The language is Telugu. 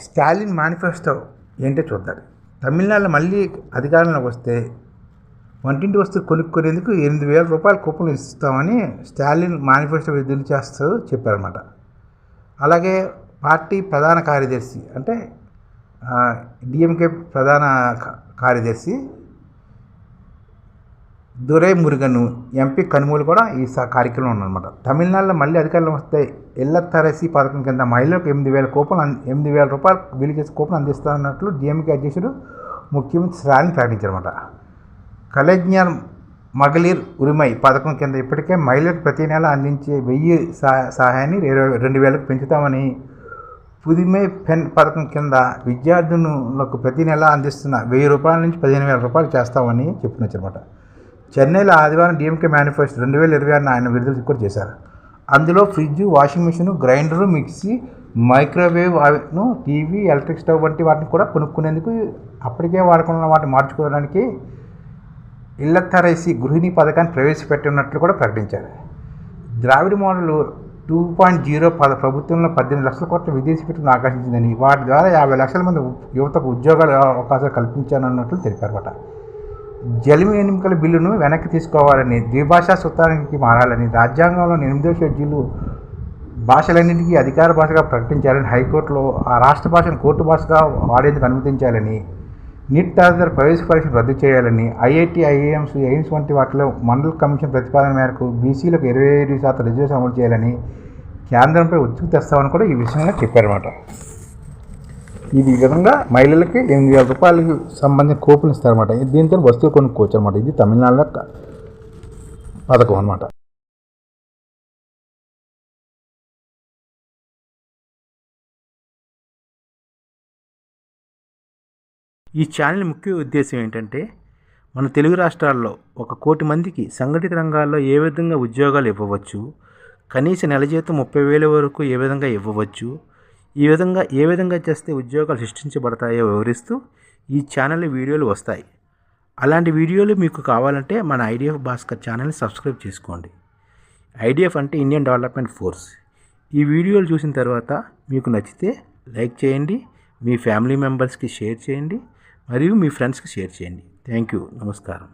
స్టాలిన్ మేనిఫెస్టో ఏంటో చూద్దాం. తమిళనాడులో మళ్ళీ అధికారంలోకి వస్తే వంటింటి వస్తువులు కొనుక్కునేందుకు 8,000 రూపాయల కూపన్లు ఇస్తామని స్టాలిన్ మేనిఫెస్టో విడుదల చేస్తూ చెప్పారన్నమాట. అలాగే పార్టీ ప్రధాన కార్యదర్శి అంటే డిఎంకే ప్రధాన కార్యదర్శి దురైమురుగన్, ఎంపీ కనుమూలు కూడా ఈ కార్యక్రమంలో ఉన్నారన్నమాట. తమిళనాడులో మళ్ళీ అధికారంలో వస్తే ఇళ్లత్తరసి పథకం కింద మహిళలకు 8,000 రూపాయలు విలువ చేసే కూపన్ అందిస్తున్నట్లు డిఎంకే అధ్యక్షుడు ముఖ్యమంత్రి స్టాలిన్ ప్రకటించారన్నమాట. కలెజ్ఞర్ మகளிర్ ఉరిమై పథకం కింద ఇప్పటికే మహిళలకు ప్రతి నెల అందించే 1000 సహాయాన్ని 2,000కు పెంచుతామని, పుదిమై పెన్ పథకం కింద విద్యార్థులకు ప్రతి నెల అందిస్తున్న 1,000 రూపాయల నుంచి 15,000 రూపాయలు చేస్తామని చెప్పుకొచ్చారన్నమాట. చెన్నైలో ఆదివారం డిఎంకే మేనిఫెస్టో 2026 ఆయన విడుదల కూడా చేశారు. అందులో fridge, washing machine, grinder, mixie, microwave oven, TV, electric stove వంటి వాటిని కూడా కొనుక్కునేందుకు, అప్పటికే వాడుకున్న వాటిని మార్చుకోవడానికి ఇళ్లత్తరసి గృహిణి పథకాన్ని ప్రవేశపెట్టినట్లు కూడా ప్రకటించారు. ద్రావిడ మోడల్ 2.0 ప్రభుత్వంలో 18 లక్షల కోట్ల విదేశీ పెట్టుబడులను ఆకర్షించిందని, వాటి ద్వారా 50 లక్షల మంది యువతకు ఉద్యోగాల అవకాశాలు కల్పించానన్నట్లు తెలిపారన్నమాట. జలిమి ఎన్నికల బిల్లును వెనక్కి తీసుకోవాలని, ద్విభాషా సూత్రానికి మారాలని, రాజ్యాంగంలోని 8వ షెడ్యూలు భాషలన్నింటికీ అధికార భాషగా ప్రకటించాలని, హైకోర్టులో ఆ రాష్ట్ర భాషను కోర్టు భాషగా వాడేందుకు అనుమతించాలని, నీట్ తదితర ప్రవేశ పరీక్షను రద్దు చేయాలని, ఐఐటి, ఐఐఎంస్, ఎయిమ్స్ వంటి వాటిలో మండల కమిషన్ ప్రతిపాదన మేరకు బీసీలకు 25% రిజర్వేషన్ అమలు చేయాలని కేంద్రంపై ఒత్తిడి తెస్తామని కూడా ఈ విషయంగా చెప్పారన్నమాట. ఈ విధంగా మహిళలకి 8,000 రూపాయలకి సంబంధించిన కూపన్లు ఇస్తారన్నమాట. దీంతో వస్తువులు కొనుక్కోవచ్చు అనమాట. ఇది తమిళనాడులో పథకం అన్నమాట. ఈ ఛానల్ ముఖ్య ఉద్దేశం ఏంటంటే, మన తెలుగు రాష్ట్రాల్లో 1 కోటి మందికి సంఘటిత రంగాల్లో ఏ విధంగా ఉద్యోగాలు ఇవ్వవచ్చు, కనీస నెల జీతం 30,000 వరకు ఏ విధంగా ఇవ్వవచ్చు, ఏ విధంగా చేస్తే ఉద్యోగాలు సృష్టించబడతాయో వివరిస్తూ ఈ ఛానల్ వీడియోలు వస్తాయి. అలాంటి వీడియోలు మీకు కావాలంటే మన ఐడిఎఫ్ భాస్కర్ ఛానల్ని సబ్స్క్రైబ్ చేసుకోండి. ఐడిఎఫ్ అంటే ఇండియన్ డెవలప్మెంట్ ఫోర్స్. ఈ వీడియోలు చూసిన తర్వాత మీకు నచ్చితే లైక్ చేయండి, మీ ఫ్యామిలీ మెంబర్స్కి షేర్ చేయండి, మరియు మీ ఫ్రెండ్స్కి షేర్ చేయండి. Thank you. నమస్కారం.